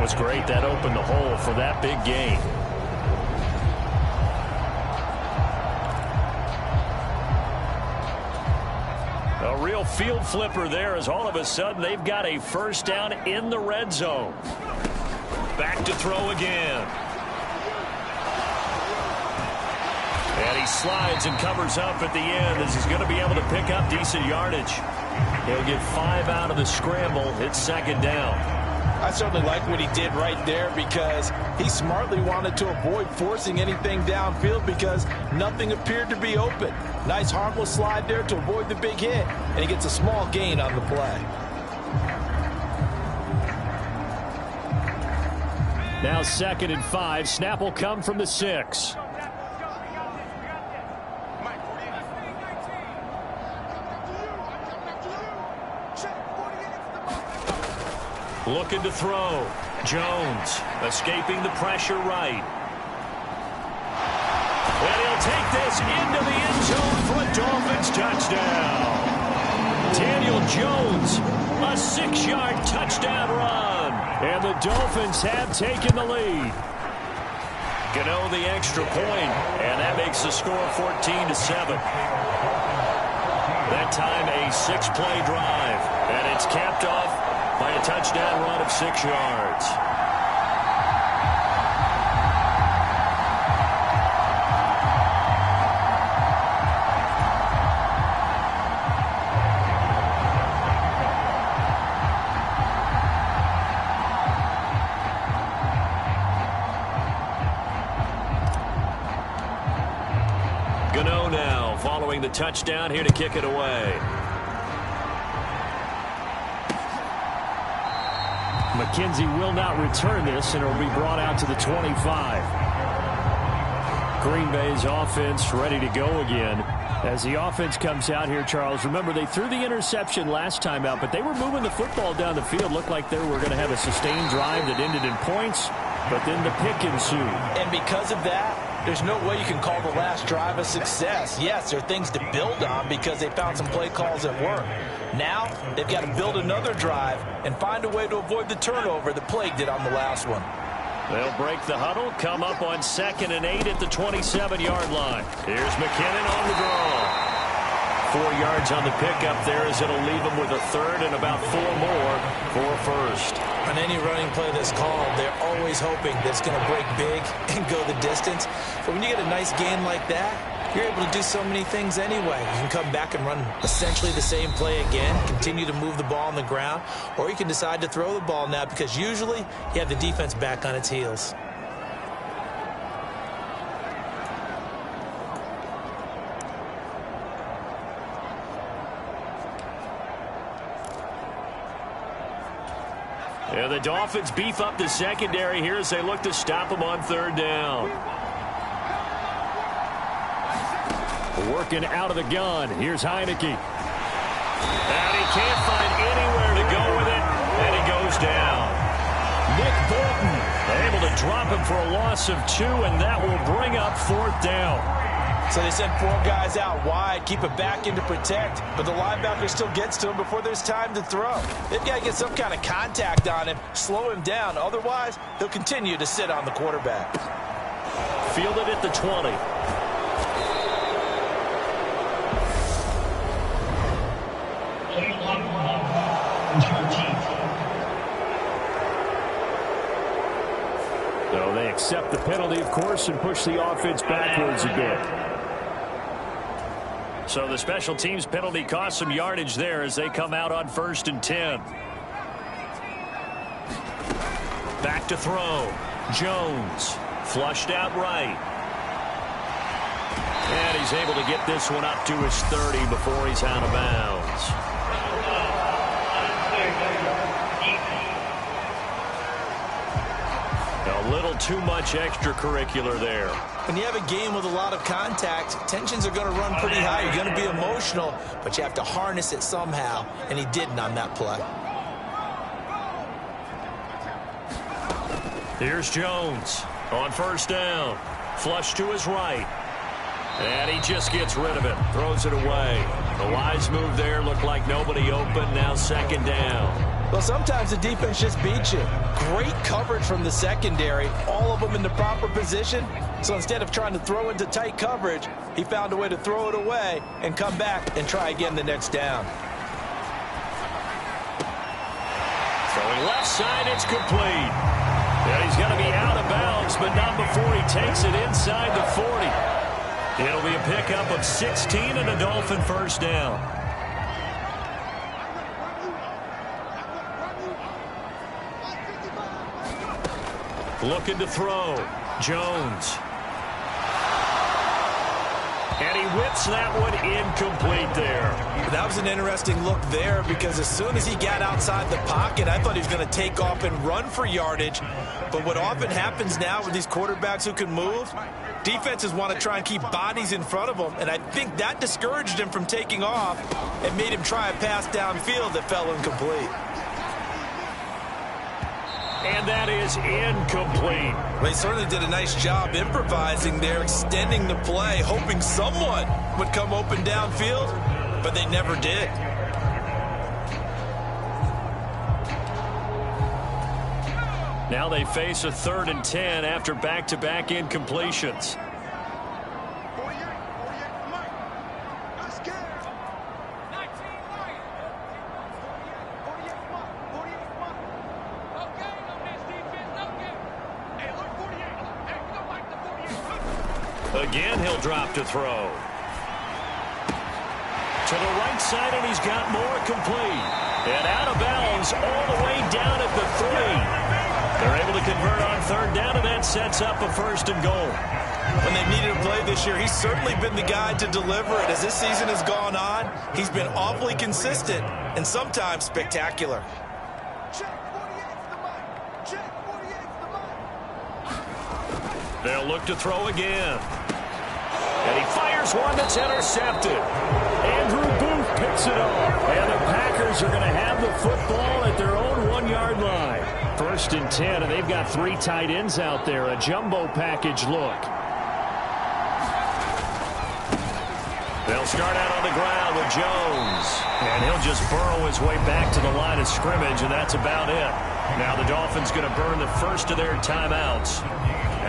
was great. That opened the hole for that big gain. A real field flipper there as all of a sudden they've got a first down in the red zone. Back to throw again. And he slides and covers up at the end as he's going to be able to pick up decent yardage. He'll get 5 out of the scramble. It's second down. I certainly like what he did right there because he smartly wanted to avoid forcing anything downfield because nothing appeared to be open. Nice harmless slide there to avoid the big hit, and he gets a small gain on the play. Now 2nd and 5. Snap will come from the 6. Looking to throw. Jones escaping the pressure right. And he'll take this into the end zone for a Dolphins touchdown. Daniel Jones, a 6-yard touchdown run. And the Dolphins have taken the lead. Gano the extra point, and that makes the score 14-7. That time a 6-play drive, and it's capped off by a touchdown run of 6 yards. Gano now following the touchdown here to kick it away. McKenzie will not return this, and it will be brought out to the 25. Green Bay's offense ready to go again. As the offense comes out here, Charles, remember they threw the interception last time out, but they were moving the football down the field. Looked like they were going to have a sustained drive that ended in points, but then the pick ensued. And because of that, there's no way you can call the last drive a success. Yes, there are things to build on because they found some play calls that work. Now, they've got to build another drive and find a way to avoid the turnover that plagued it on the last one. They'll break the huddle, come up on 2nd and 8 at the 27-yard line. Here's McKinnon on the draw. 4 yards on the pickup there as it'll leave him with a third and about 4 more for first. On any running play that's called, they're always hoping that it's going to break big and go the distance. But when you get a nice gain like that, you're able to do so many things anyway. You can come back and run essentially the same play again, continue to move the ball on the ground, or you can decide to throw the ball now because usually you have the defense back on its heels. Yeah, the Dolphins beef up the secondary here as they look to stop them on 3rd down. Working out of the gun. Here's Heineke. And he can't find anywhere to go with it, and he goes down. Nick Bolton able to drop him for a loss of 2, and that will bring up 4th down. So they send 4 guys out wide, keep it back in to protect, but the linebacker still gets to him before there's time to throw. They've got to get some kind of contact on him, slow him down. Otherwise, he'll continue to sit on the quarterback. Fielded at the 20. So they accept the penalty, of course, and push the offense backwards a bit. So the special teams penalty cost some yardage there as they come out on 1st and 10. Back to throw. Jones flushed out right. And he's able to get this one up to his 30 before he's out of bounds. A little too much extracurricular there. When you have a game with a lot of contact, tensions are going to run pretty high. You're going to be emotional, but you have to harness it somehow, and he didn't on that play. Here's Jones on 1st down. Flush to his right. And he just gets rid of it. Throws it away. The wise move there. Looked like nobody open. Now 2nd down. Well, sometimes the defense just beats you. Great coverage from the secondary, all of them in the proper position. So instead of trying to throw into tight coverage, he found a way to throw it away and come back and try again the next down. Throwing left side, it's complete. Yeah, he's going to be out of bounds, but not before he takes it inside the 40. It'll be a pickup of 16 and a Dolphin first down. Looking to throw. Jones. And he whips that one incomplete there. That was an interesting look there because as soon as he got outside the pocket, I thought he was going to take off and run for yardage. But what often happens now with these quarterbacks who can move, defenses want to try and keep bodies in front of them. And I think that discouraged him from taking off and made him try a pass downfield that fell incomplete. And that is incomplete. They certainly did a nice job improvising there, extending the play, hoping someone would come open downfield, but they never did. Now they face a 3rd and 10 after back-to-back incompletions. Again, he'll drop to throw. To the right side, and he's got more complete. And out of bounds all the way down at the 3. They're able to convert on 3rd down, and that sets up a 1st and goal. When they've needed a play this year, he's certainly been the guy to deliver it. As this season has gone on, he's been awfully consistent and sometimes spectacular. They'll look to throw again. And he fires one that's intercepted. Andrew Booth picks it off. And the Packers are going to have the football at their own 1-yard line. 1st and 10, and they've got 3 tight ends out there. A jumbo package look. They'll start out on the ground with Jones. And he'll just burrow his way back to the line of scrimmage, and that's about it. Now the Dolphins going to burn the first of their timeouts,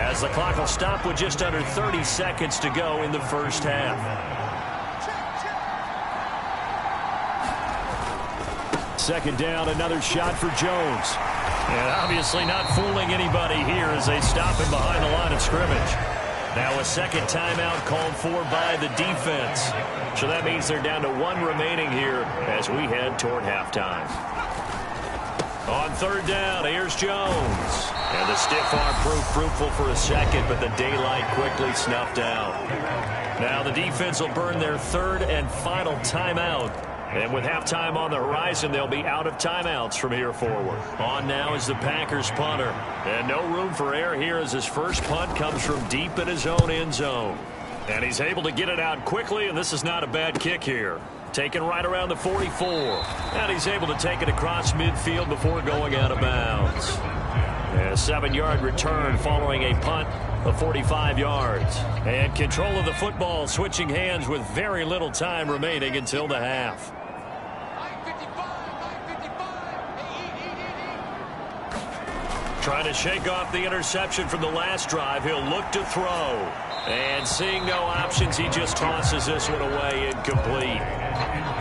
as the clock will stop with just under 30 seconds to go in the first half. Second down, another shot for Jones. And obviously not fooling anybody here as they stop him behind the line of scrimmage. Now a second timeout called for by the defense. So that means they're down to 1 remaining here as we head toward halftime. On 3rd down, here's Jones. And the stiff arm proved fruitful for a second, but the daylight quickly snuffed out. Now the defense will burn their 3rd and final timeout. And with halftime on the horizon, they'll be out of timeouts from here forward. On now is the Packers punter. And no room for error here as his first punt comes from deep in his own end zone. And he's able to get it out quickly, and this is not a bad kick here. Taken right around the 44. And he's able to take it across midfield before going out of bounds. A 7-yard return following a punt of 45 yards. And control of the football switching hands with very little time remaining until the half. Trying to shake off the interception from the last drive. He'll look to throw. And seeing no options, he just tosses this one away incomplete.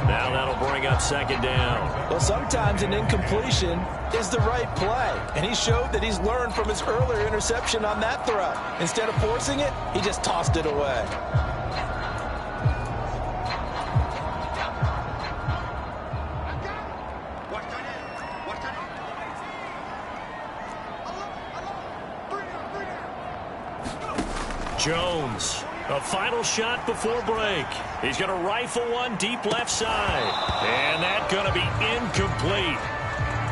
Now that'll bring up 2nd down. Well, sometimes an incompletion is the right play. And he showed that he's learned from his earlier interception on that throw. Instead of forcing it, he just tossed it away. Jones, a final shot before break. He's going to rifle one deep left side. And that's going to be incomplete.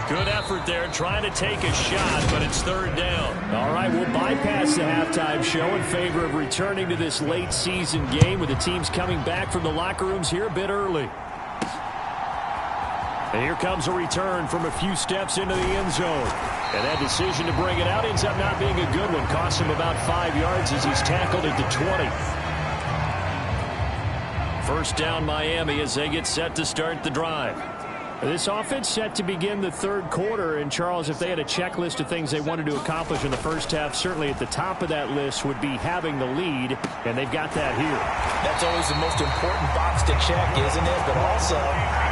Good effort there trying to take a shot, but it's 3rd down. All right, we'll bypass the halftime show in favor of returning to this late season game with the teams coming back from the locker rooms here a bit early. And here comes a return from a few steps into the end zone. And that decision to bring it out ends up not being a good one. Costs him about 5 yards as he's tackled at the 20. First down Miami as they get set to start the drive. This offense set to begin the third quarter. And, Charles, if they had a checklist of things they wanted to accomplish in the first half, certainly at the top of that list would be having the lead, and they've got that here. That's always the most important box to check, isn't it? But also,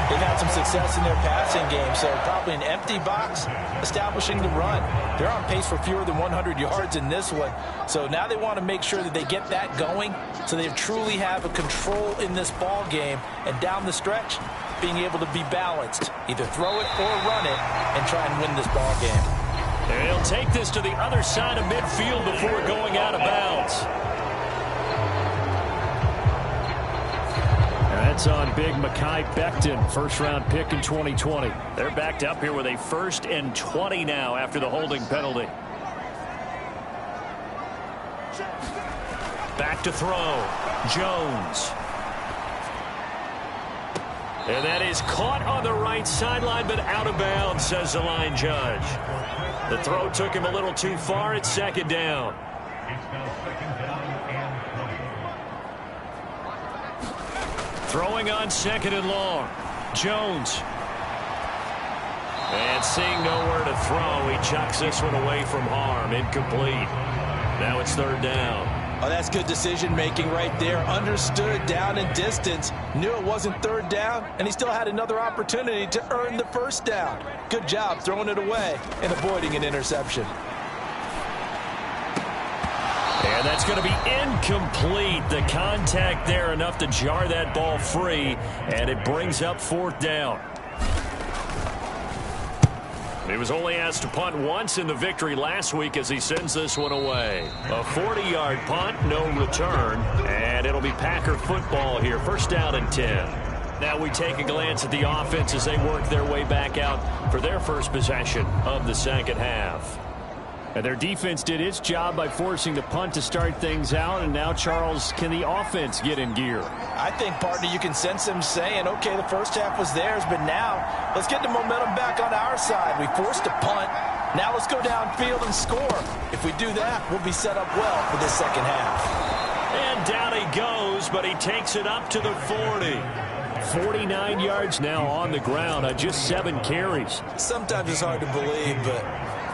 they've had some success in their passing game, so probably an empty box establishing the run. They're on pace for fewer than 100 yards in this one. So now they want to make sure that they get that going so they truly have a control in this ball game, and down the stretch, being able to be balanced. Either throw it or run it and try and win this ball game. And he'll take this to the other side of midfield before going out of bounds. And that's on big Mekhi Becton, first-round pick in 2020. They're backed up here with a 1st and 20 now after the holding penalty. Back to throw. Jones. And that is caught on the right sideline, but out of bounds, says the line judge. The throw took him a little too far. It's 2nd down. Throwing on 2nd and long. Jones. And seeing nowhere to throw, he chucks this one away from harm. Incomplete. Now it's 3rd down. Oh, that's good decision-making right there. Understood down and distance. Knew it wasn't 3rd down, and he still had another opportunity to earn the 1st down. Good job throwing it away and avoiding an interception. And that's going to be incomplete. The contact there enough to jar that ball free, and it brings up 4th down. He was only asked to punt once in the victory last week as he sends this one away. A 40-yard punt, no return, and it'll be Packer football here. 1st down and 10. Now we take a glance at the offense as they work their way back out for their first possession of the second half. And their defense did its job by forcing the punt to start things out. And now, Charles, can the offense get in gear? I think, partner, you can sense them saying, okay, the first half was theirs, but now let's get the momentum back on our side. We forced a punt. Now let's go downfield and score. If we do that, we'll be set up well for this second half. And down he goes, but he takes it up to the 40. 49 yards now on the ground on just 7 carries. Sometimes it's hard to believe, but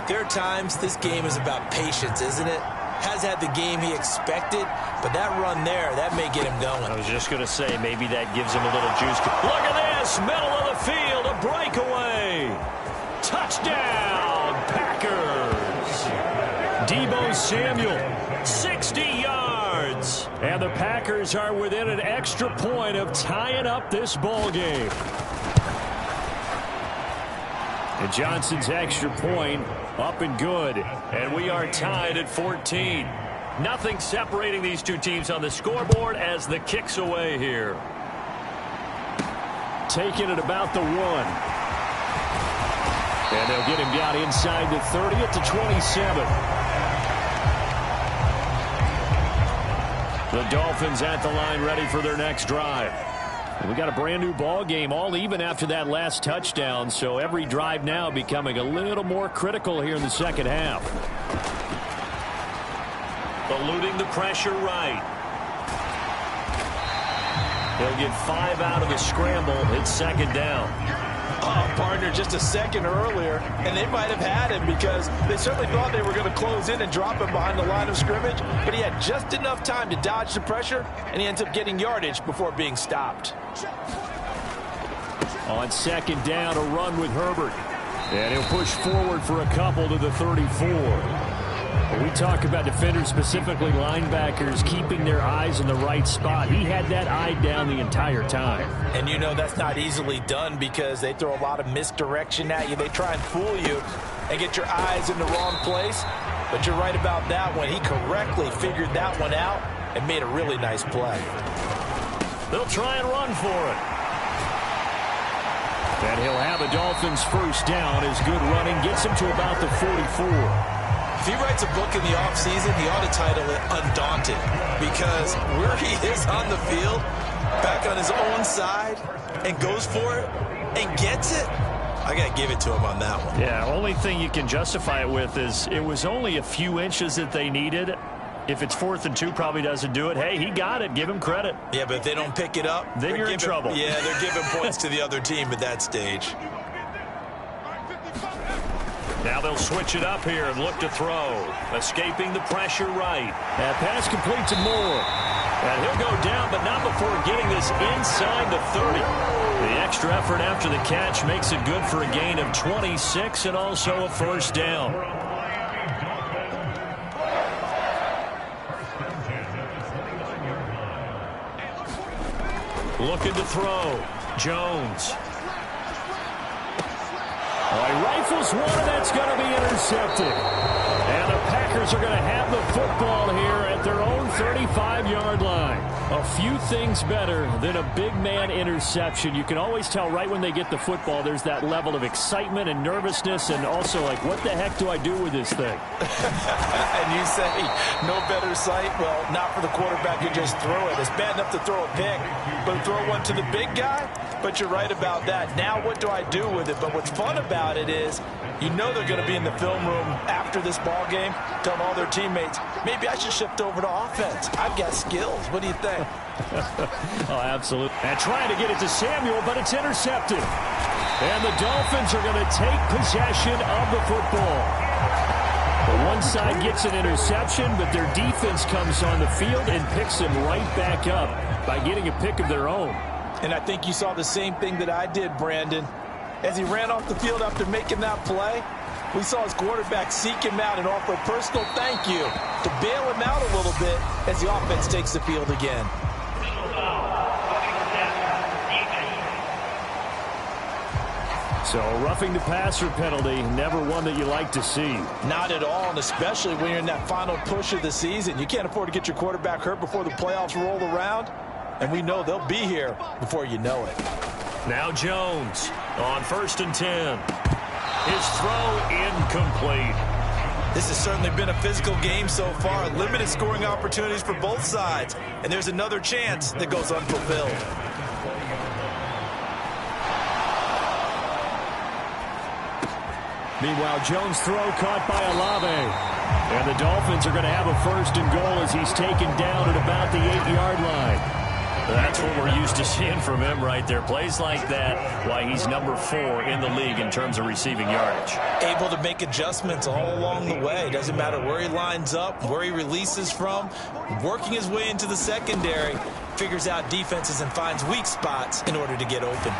there are times this game is about patience, isn't it? Has had the game he expected, but that run there, that may get him going. I was just going to say, maybe that gives him a little juice. Look at this, middle of the field, a breakaway. Touchdown, Packers. Deebo Samuel, 60 yards. And the Packers are within an extra point of tying up this ball game. And Johnson's extra point up and good. And we are tied at 14. Nothing separating these two teams on the scoreboard as the kick's away here. Taking it about the 1. And they'll get him down inside the 30 at the 27. The Dolphins at the line ready for their next drive. We got a brand new ball game, all even after that last touchdown, so every drive now becoming a little more critical here in the second half. Eluding the pressure right. They'll get 5 out of the scramble. It's 2nd down. Oh, partner, just a second earlier, and they might have had him because they certainly thought they were going to close in and drop him behind the line of scrimmage, but he had just enough time to dodge the pressure, and he ends up getting yardage before being stopped. On 2nd down, a run with Herbert. And he'll push forward for a couple to the 34. When we talk about defenders, specifically linebackers, keeping their eyes in the right spot, he had that eye down the entire time. And you know that's not easily done because they throw a lot of misdirection at you. They try and fool you and get your eyes in the wrong place. But you're right about that one. He correctly figured that one out and made a really nice play. They'll try and run for it. And he'll have a Dolphins first down as good running gets him to about the 44. If he writes a book in the offseason, he ought to title it Undaunted, because where he is on the field, back on his own side, and goes for it, and gets it, I got to give it to him on that one. Yeah, only thing you can justify it with is it was only a few inches that they needed, If it's 4th and 2, probably doesn't do it. Hey, he got it. Give him credit. Yeah, but if they don't pick it up, then you're in trouble. Yeah, they're giving points to the other team at that stage. Now they'll switch it up here and look to throw. Escaping the pressure right. That pass complete to Moore. And he'll go down, but not before getting this inside the 30. The extra effort after the catch makes it good for a gain of 26 and also a first down. Looking to throw. Jones. He rifles one, and that's going to be intercepted. And the Packers are going to have the football here at their own 35-yard line. A few things better than a big man interception. You can always tell right when they get the football, there's that level of excitement and nervousness, and also like, what the heck do I do with this thing? And you say, no better sight? Well, not for the quarterback who just throw it. It's bad enough to throw a pick, but throw one to the big guy? But you're right about that. Now what do I do with it? But what's fun about it is you know they're going to be in the film room after this ball game telling all their teammates, maybe I should shift over to offense. I've got skills. What do you think? Oh, absolutely. And trying to get it to Samuel, but it's intercepted. And the Dolphins are going to take possession of the football. The one side gets an interception, but their defense comes on the field and picks him right back up by getting a pick of their own. And I think you saw the same thing that I did, Brandon. As he ran off the field after making that play, we saw his quarterback seek him out and offer a personal thank you to bail him out a little bit as the offense takes the field again. So roughing the passer penalty, never one that you like to see. Not at all, and especially when you're in that final push of the season. You can't afford to get your quarterback hurt before the playoffs roll around, and we know they'll be here before you know it. Now Jones on 1st and 10. His throw incomplete. This has certainly been a physical game so far. Limited scoring opportunities for both sides, and there's another chance that goes unfulfilled. Meanwhile, Jones' throw caught by Olave. And the Dolphins are going to have a 1st and goal as he's taken down at about the 8-yard line. That's what we're used to seeing from him right there. Plays like that, why he's number 4 in the league in terms of receiving yardage. Able to make adjustments all along the way. Doesn't matter where he lines up, where he releases from. Working his way into the secondary. Figures out defenses and finds weak spots in order to get open.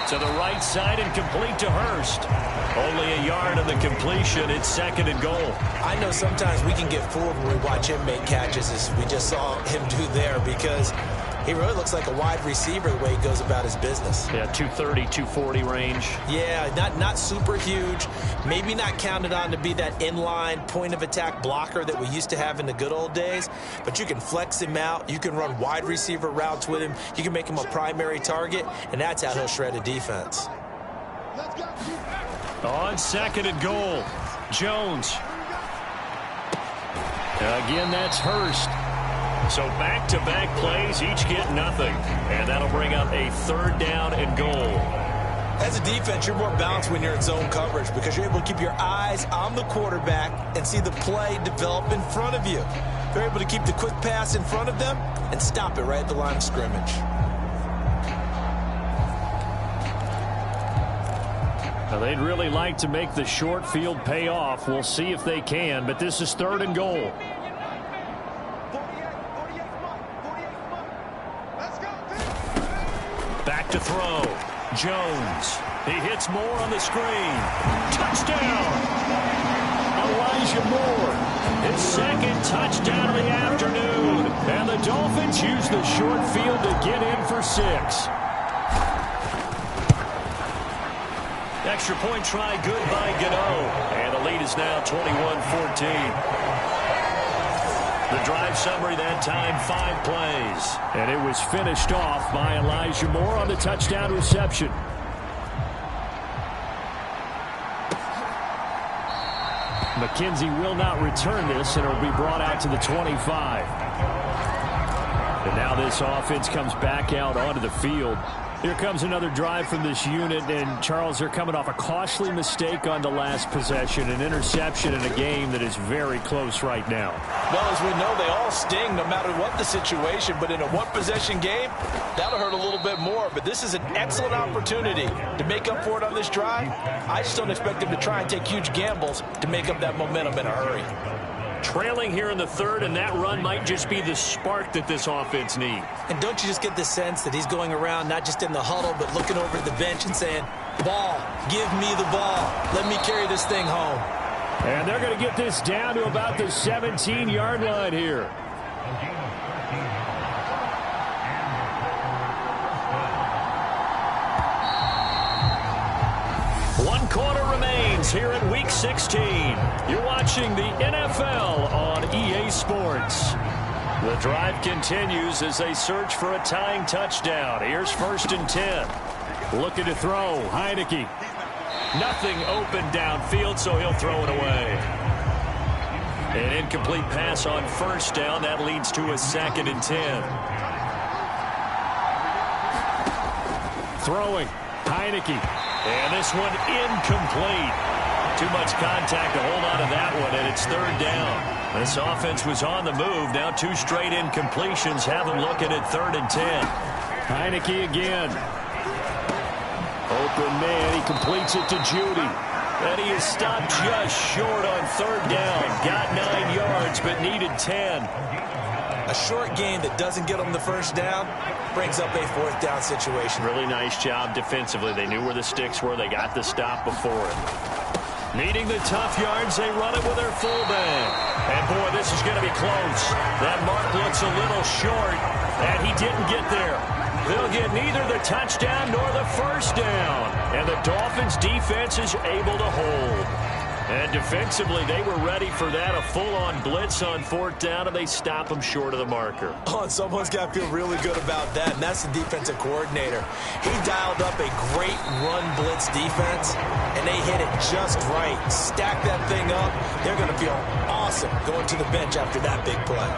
To the right side and complete to Hurst. Only a yard on the completion. It's 2nd and goal. I know sometimes we can get fooled when we watch him make catches, as we just saw him do there, because he really looks like a wide receiver the way he goes about his business. Yeah, 230, 240 range. Yeah, not super huge. Maybe not counted on to be that inline point-of-attack blocker that we used to have in the good old days. But you can flex him out. You can run wide receiver routes with him. You can make him a primary target, and that's how he'll shred a defense. On 2nd and goal, Jones. Again, that's Hurst. So back-to-back plays, each get nothing. And that'll bring up a 3rd down and goal. As a defense, you're more balanced when you're in zone coverage because you're able to keep your eyes on the quarterback and see the play develop in front of you. You're able to keep the quick pass in front of them and stop it right at the line of scrimmage. Now, they'd really like to make the short field pay off. We'll see if they can, but this is 3rd and goal. Back to throw. Jones. He hits Moore on the screen. Touchdown! Elijah Moore. His 2nd touchdown of the afternoon. And the Dolphins use the short field to get in for 6. Extra point try good by Gano. And the lead is now 21-14. The drive summary that time, 5 plays. And it was finished off by Elijah Moore on the touchdown reception. McKenzie will not return this, and it will be brought out to the 25. And now this offense comes back out onto the field. Here comes another drive from this unit, and Charles, they're coming off a costly mistake on the last possession, an interception in a game that is very close right now. Well, as we know, they all sting no matter what the situation, but in a one-possession game, that'll hurt a little bit more. But this is an excellent opportunity to make up for it on this drive. I just don't expect them to try and take huge gambles to make up that momentum in a hurry. Trailing here in the third, and that run might just be the spark that this offense needs. And don't you just get the sense that he's going around not just in the huddle, but looking over at the bench and saying, ball, give me the ball. Let me carry this thing home. And they're going to get this down to about the 17-yard line here. One quarter remains here in Week 16. You're watching the NFL on EA Sports. The drive continues as they search for a tying touchdown. Here's 1st and 10. Looking to throw. Heineke. Nothing open downfield, so he'll throw it away. An incomplete pass on 1st down. That leads to a 2nd and 10. Throwing. Heineke. And this one incomplete. Too much contact to hold on to that one, and it's 3rd down. This offense was on the move. Now 2 straight incompletions have them looking at 3rd and 10. Heineke again. Open man. He completes it to Judy. And he is stopped just short on 3rd down. Got 9 yards, but needed 10. A short gain that doesn't get them the 1st down brings up a 4th down situation. Really nice job defensively. They knew where the sticks were. They got the stop before it. Needing the tough yards, they run it with their fullback. And, boy, this is going to be close. That mark looks a little short, and he didn't get there. They'll get neither the touchdown nor the 1st down. And the Dolphins' defense is able to hold. And defensively, they were ready for that, a full-on blitz on 4th down, and they stop them short of the marker. Oh, and someone's got to feel really good about that, and that's the defensive coordinator. He dialed up a great run blitz defense, and they hit it just right. Stack that thing up. They're going to feel awesome going to the bench after that big play.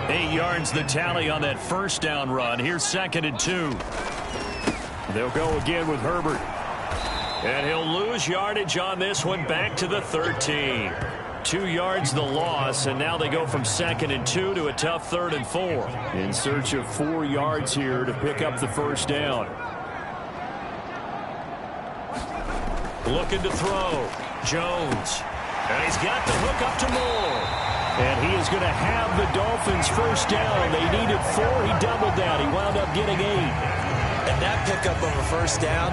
8 yards the tally on that 1st down run. Here's 2nd and 2. They'll go again with Herbert. And he'll lose yardage on this one, back to the 13. 2 yards the loss, and now they go from 2nd and 2 to a tough 3rd and 4. In search of 4 yards here to pick up the 1st down. Looking to throw. Jones. And he's got the hook up to Moore. And he is going to have the Dolphins' 1st down. They needed 4. He doubled that. He wound up getting 8. And that pickup of a 1st down,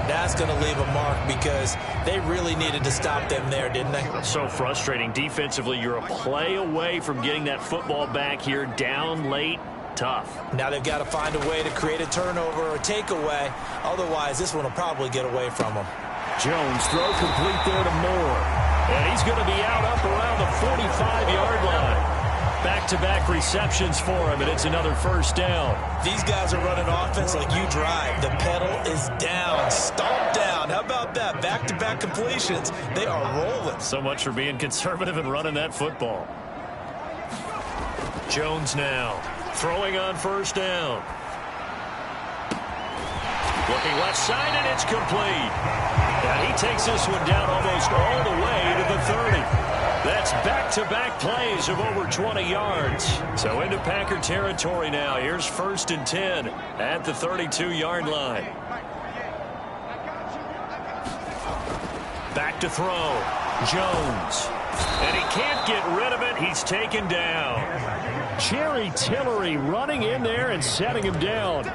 that's going to leave a mark because they really needed to stop them there, didn't they? So frustrating. Defensively, you're a play away from getting that football back here, down late. Tough. Now they've got to find a way to create a turnover or takeaway. Otherwise, this one will probably get away from them. Jones, throw complete there to Moore. And he's going to be out up around the 45-yard line. Back-to-back receptions for him, and it's another 1st down. These guys are running offense like you drive. The pedal is down, stomped down. How about that? Back-to-back completions. They are rolling. So much for being conservative and running that football. Jones now throwing on 1st down. Looking left side, and it's complete. And he takes this one down almost all the way to the 30. That's back-to-back plays of over 20 yards. So into Packer territory now. Here's 1st and 10 at the 32-yard line. Back to throw. Jones. And he can't get rid of it. He's taken down. Jerry Tillery running in there and setting him down.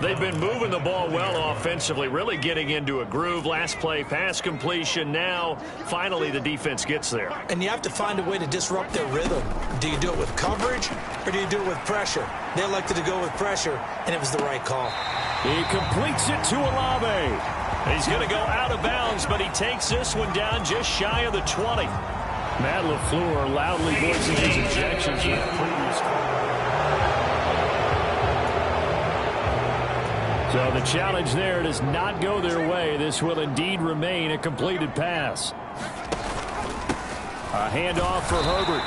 They've been moving the ball well offensively, really getting into a groove. Last play, pass completion. Now, finally, the defense gets there. And you have to find a way to disrupt their rhythm. Do you do it with coverage, or do you do it with pressure? They elected to go with pressure, and it was the right call. He completes it to Olave. He's going to go out of bounds, but he takes this one down just shy of the 20. Matt LaFleur loudly voicing his objections with the previous call. So the challenge there does not go their way. This will indeed remain a completed pass. A handoff for Herbert.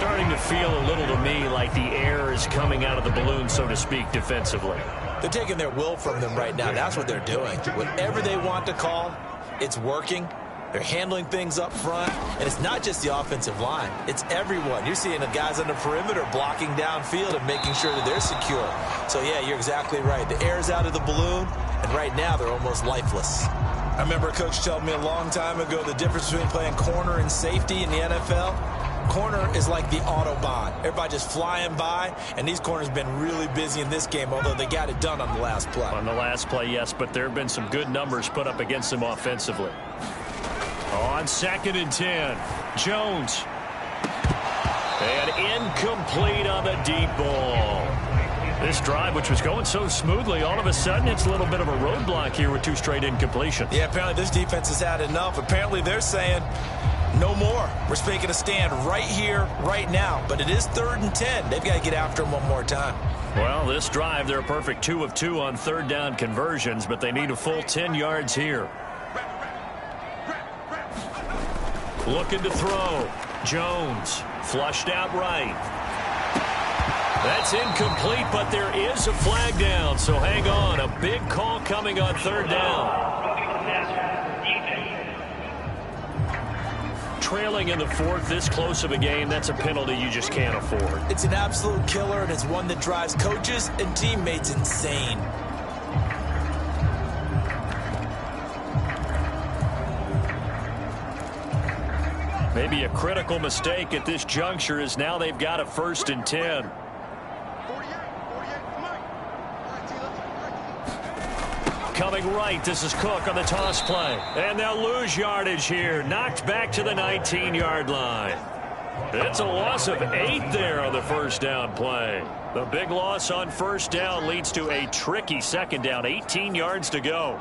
starting to feel a little to me like the air is coming out of the balloon, so to speak, defensively. They're taking their will from them right now. That's what they're doing. Whatever they want to call, it's working. They're handling things up front, and it's not just the offensive line. It's everyone. You're seeing the guys on the perimeter blocking downfield and making sure that they're secure. So, yeah, you're exactly right. The air's out of the balloon, and right now they're almost lifeless. I remember a coach telling me a long time ago the difference between playing corner and safety in the NFL. Corner is like the Autobahn. Everybody just flying by, and these corners have been really busy in this game, although they got it done on the last play. On the last play, yes, but there have been some good numbers put up against them offensively. On 2nd and 10, Jones. And incomplete on the deep ball. This drive, which was going so smoothly, all of a sudden it's a little bit of a roadblock here with 2 straight incompletions. Yeah, apparently this defense has had enough. Apparently they're saying no more. We're making a stand right here, right now. But it is 3rd and 10. They've got to get after him one more time. Well, this drive, they're a perfect 2 of 2 on 3rd down conversions, but they need a full 10 yards here. Looking to throw. Jones flushed out right. That's incomplete, but there is a flag down, so hang on. A big call coming on 3rd down. Trailing in the 4th, this close of a game, that's a penalty you just can't afford. It's an absolute killer, and it's one that drives coaches and teammates insane. Maybe a critical mistake at this juncture is now they've got a 1st and 10. Coming right, this is Cook on the toss play. And they'll lose yardage here. Knocked back to the 19-yard line. It's a loss of 8 there on the 1st down play. The big loss on 1st down leads to a tricky 2nd down. 18 yards to go.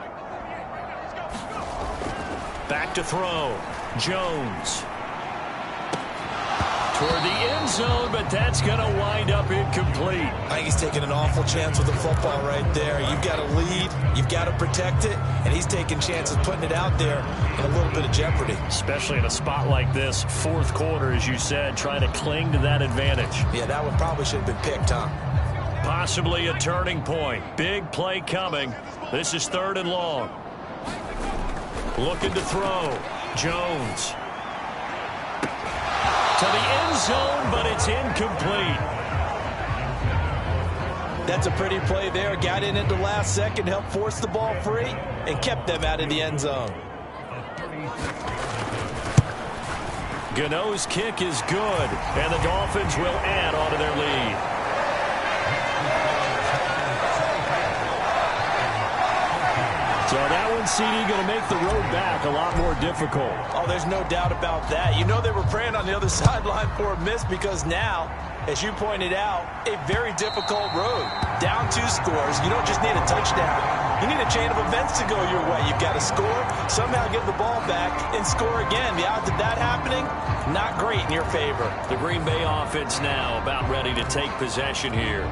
Back to throw. Jones. Toward the end zone, but that's going to wind up incomplete. I think he's taking an awful chance with the football right there. You've got to lead, you've got to protect it, and he's taking chances putting it out there in a little bit of jeopardy. Especially in a spot like this, 4th quarter, as you said, trying to cling to that advantage. Yeah, that one probably should have been picked, huh? Possibly a turning point. Big play coming. This is 3rd and long. Looking to throw. Jones. To the end zone, but it's incomplete. That's a pretty play there. Got in at the last second, helped force the ball free, and kept them out of the end zone. Gano's kick is good, and the Dolphins will add on to their lead. So that one, CD, going to make the road back a lot more difficult. Oh, there's no doubt about that. You know they were praying on the other sideline for a miss because now, as you pointed out, a very difficult road. Down 2 scores. You don't just need a touchdown. You need a chain of events to go your way. You've got to score, somehow get the ball back, and score again. The odds of that happening, not great in your favor. The Green Bay offense now about ready to take possession here.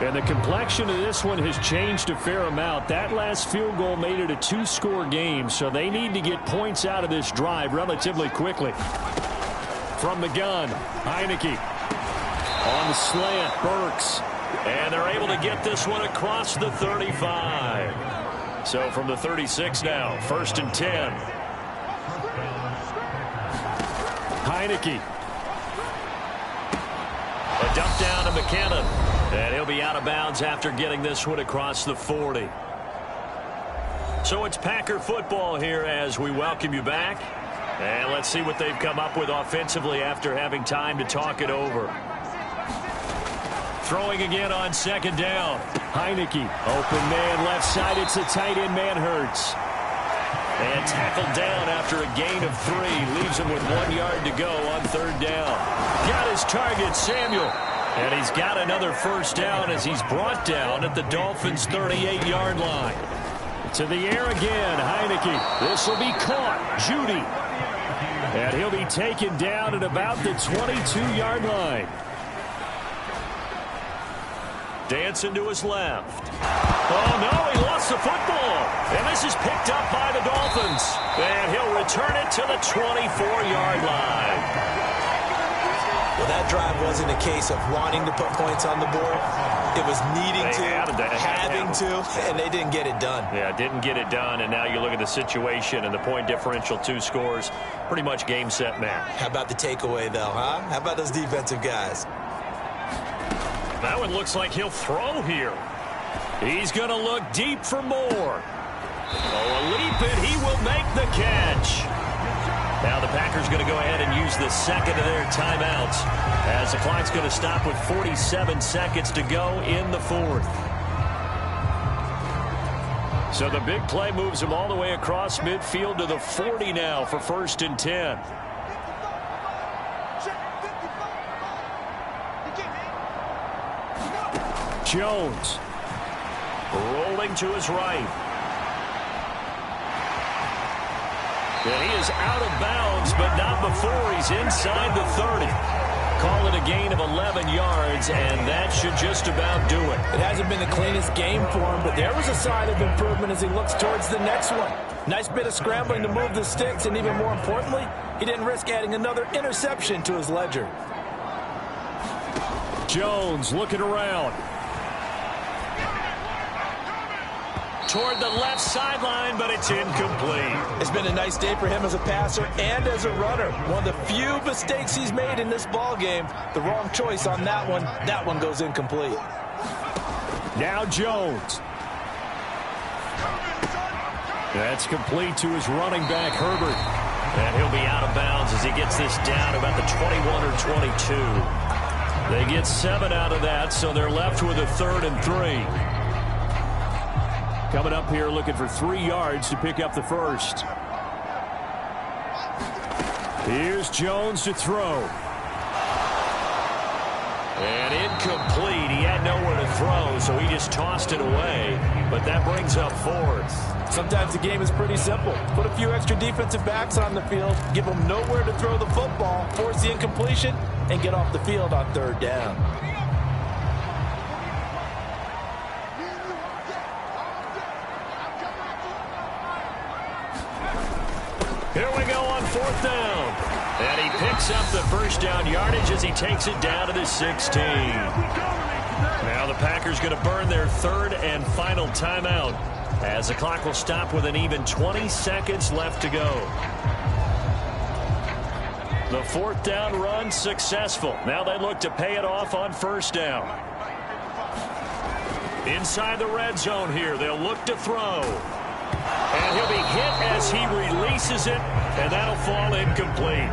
And the complexion of this one has changed a fair amount. That last field goal made it a 2-score game, so they need to get points out of this drive relatively quickly. From the gun, Heineke. On the slant, Burks. And they're able to get this one across the 35. So from the 36 now, 1st and 10. Heineke. A dump down to McKinnon. And he'll be out of bounds after getting this one across the 40. So it's Packer football here as we welcome you back. And let's see what they've come up with offensively after having time to talk it over. Throwing again on 2nd down. Heineke, open man left side. It's the tight end, Manhertz. And tackled down after a gain of 3. Leaves him with 1 yard to go on 3rd down. Got his target, Samuel. And he's got another 1st down as he's brought down at the Dolphins' 38-yard line. To the air again, Heineke. This will be caught. Judy. And he'll be taken down at about the 22-yard line. Dancing to his left. Oh, no, he lost the football. And this is picked up by the Dolphins. And he'll return it to the 24-yard line. Well, that drive wasn't a case of wanting to put points on the board. It was needing having to, and they didn't get it done. Yeah, didn't get it done, and now you look at the situation and the point differential, 2 scores, pretty much game, set, match. How about the takeaway, though, huh? How about those defensive guys? That one looks like he'll throw here. He's going to look deep for more. Oh, a leap, and he will make the catch. Now the Packers going to go ahead and use the second of their timeouts as the clock's going to stop with 47 seconds to go in the fourth. So the big play moves him all the way across midfield to the 40 now for 1st and 10. Jones rolling to his right. And he is out of bounds, but not before he's inside the 30. Call it a gain of 11 yards, and that should just about do it. It hasn't been the cleanest game for him, but there was a sign of improvement as he looks towards the next one. Nice bit of scrambling to move the sticks, and even more importantly, he didn't risk adding another interception to his ledger. Jones looking around. Toward the left sideline, but it's incomplete. It's been a nice day for him as a passer and as a runner. One of the few mistakes he's made in this ball game. The wrong choice on that one. That one goes incomplete. Now Jones. That's complete to his running back, Herbert. And he'll be out of bounds as he gets this down about the 21 or 22. They get 7 out of that, so they're left with a 3rd and 3. Coming up here looking for 3 yards to pick up the first. Here's Jones to throw. And incomplete. He had nowhere to throw, so he just tossed it away. But that brings up 4th. Sometimes the game is pretty simple. Put a few extra defensive backs on the field, give them nowhere to throw the football, force the incompletion, and get off the field on 3rd down. Here we go on 4th down. And he picks up the first down yardage as he takes it down to the 16. Now the Packers going to burn their 3rd and final timeout as the clock will stop with an even 20 seconds left to go. The 4th down run successful. Now they look to pay it off on 1st down. Inside the red zone here. They'll look to throw. And he'll be hit as he releases it, and that'll fall incomplete.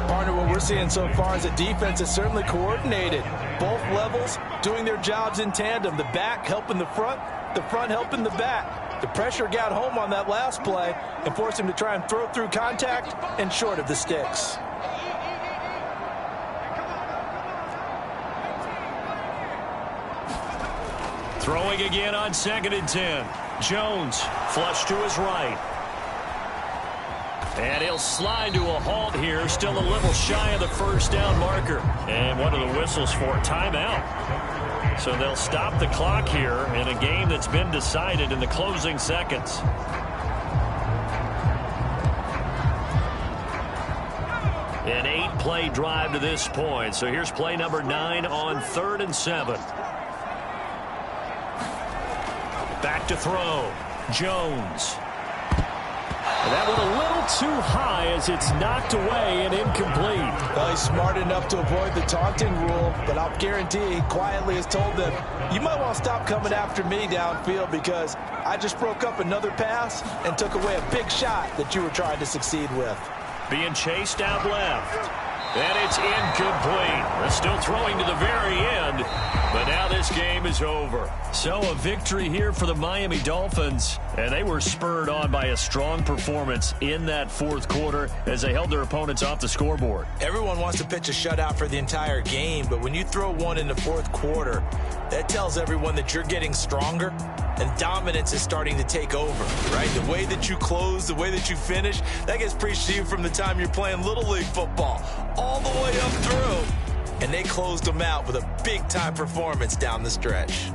Partner, what we're seeing so far is a defense is certainly coordinated. Both levels doing their jobs in tandem. The back helping the front helping the back. The pressure got home on that last play and forced him to try and throw through contact and short of the sticks. Throwing again on 2nd and 10. Jones flush to his right. And he'll slide to a halt here. Still a little shy of the 1st down marker. And what are the whistles for? Timeout. So they'll stop the clock here in a game that's been decided in the closing seconds. An 8-play drive to this point. So here's play number 9 on 3rd and 7. Back to throw. Jones. And that one a little too high as it's knocked away and incomplete. Well, he's smart enough to avoid the taunting rule, but I'll guarantee he quietly has told them, you might want to stop coming after me downfield because I just broke up another pass and took away a big shot that you were trying to succeed with. Being chased out left. And it's incomplete. They're still throwing to the very end, but now this game is over. So a victory here for the Miami Dolphins, and they were spurred on by a strong performance in that 4th quarter as they held their opponents off the scoreboard. Everyone wants to pitch a shutout for the entire game, but when you throw one in the 4th quarter, that tells everyone that you're getting stronger and dominance is starting to take over, right? The way that you close, the way that you finish, that gets preached to you from the time you're playing Little League football all the way up through. And they closed them out with a big-time performance down the stretch.